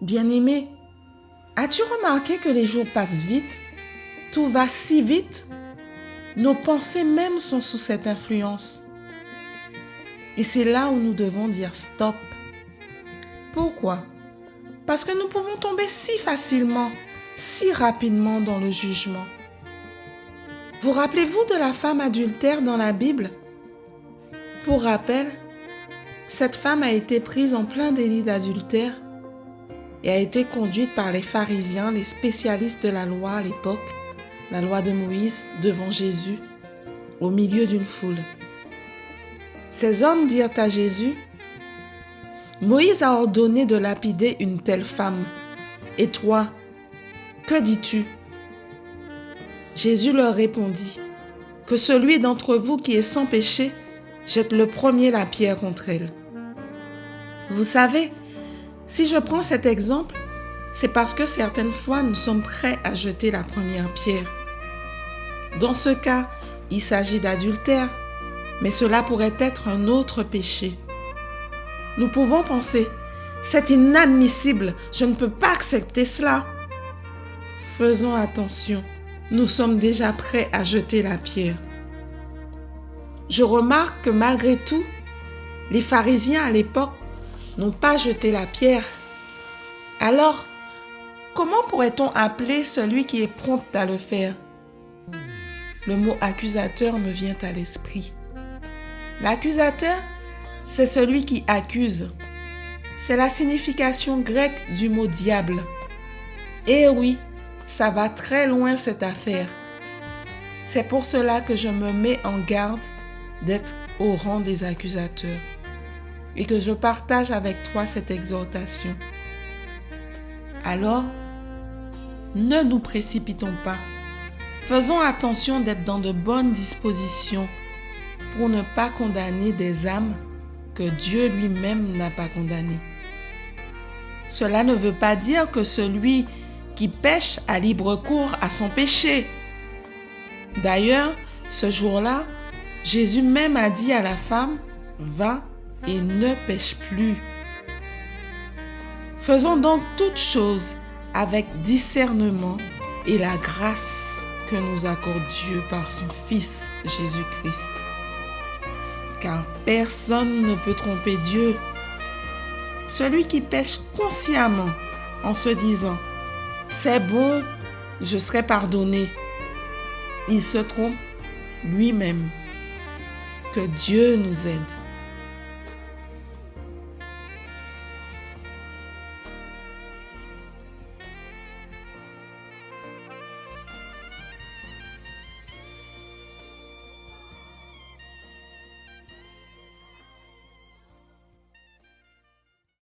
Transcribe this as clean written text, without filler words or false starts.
Bien-aimé, as-tu remarqué que les jours passent vite? Tout va si vite? Nos pensées même sont sous cette influence. Et c'est là où nous devons dire stop. Pourquoi? Parce que nous pouvons tomber si facilement, si rapidement dans le jugement. Vous rappelez-vous de la femme adultère dans la Bible? Pour rappel, cette femme a été prise en plein délit d'adultère et a été conduite par les pharisiens, les spécialistes de la loi à l'époque, la loi de Moïse, devant Jésus, au milieu d'une foule. Ces hommes dirent à Jésus: Moïse a ordonné de lapider une telle femme. Et toi, que dis-tu? Jésus leur répondit: que celui d'entre vous qui est sans péché jette le premier la pierre contre elle. Vous savez, si je prends cet exemple, c'est parce que certaines fois nous sommes prêts à jeter la première pierre. Dans ce cas, il s'agit d'adultère, mais cela pourrait être un autre péché. Nous pouvons penser: c'est inadmissible, je ne peux pas accepter cela. Faisons attention, nous sommes déjà prêts à jeter la pierre. Je remarque que malgré tout, les pharisiens à l'époque n'ont pas jeté la pierre. Alors, comment pourrait-on appeler celui qui est prompt à le faire? Le mot accusateur me vient à l'esprit. L'accusateur, c'est celui qui accuse. C'est la signification grecque du mot diable. Et oui, ça va très loin cette affaire. C'est pour cela que je me mets en garde d'être au rang des accusateurs et que je partage avec toi cette exhortation. Alors, ne nous précipitons pas. Faisons attention d'être dans de bonnes dispositions pour ne pas condamner des âmes que Dieu lui-même n'a pas condamnées. Cela ne veut pas dire que celui qui pêche a libre cours à son péché. D'ailleurs, ce jour-là, Jésus même a dit à la femme: va et ne pêche plus. Faisons donc toutes choses avec discernement et la grâce que nous accorde Dieu par son Fils Jésus-Christ. Car personne ne peut tromper Dieu. Celui qui pêche consciemment en se disant: c'est bon, je serai pardonné, il se trompe lui-même. Que Dieu nous aide.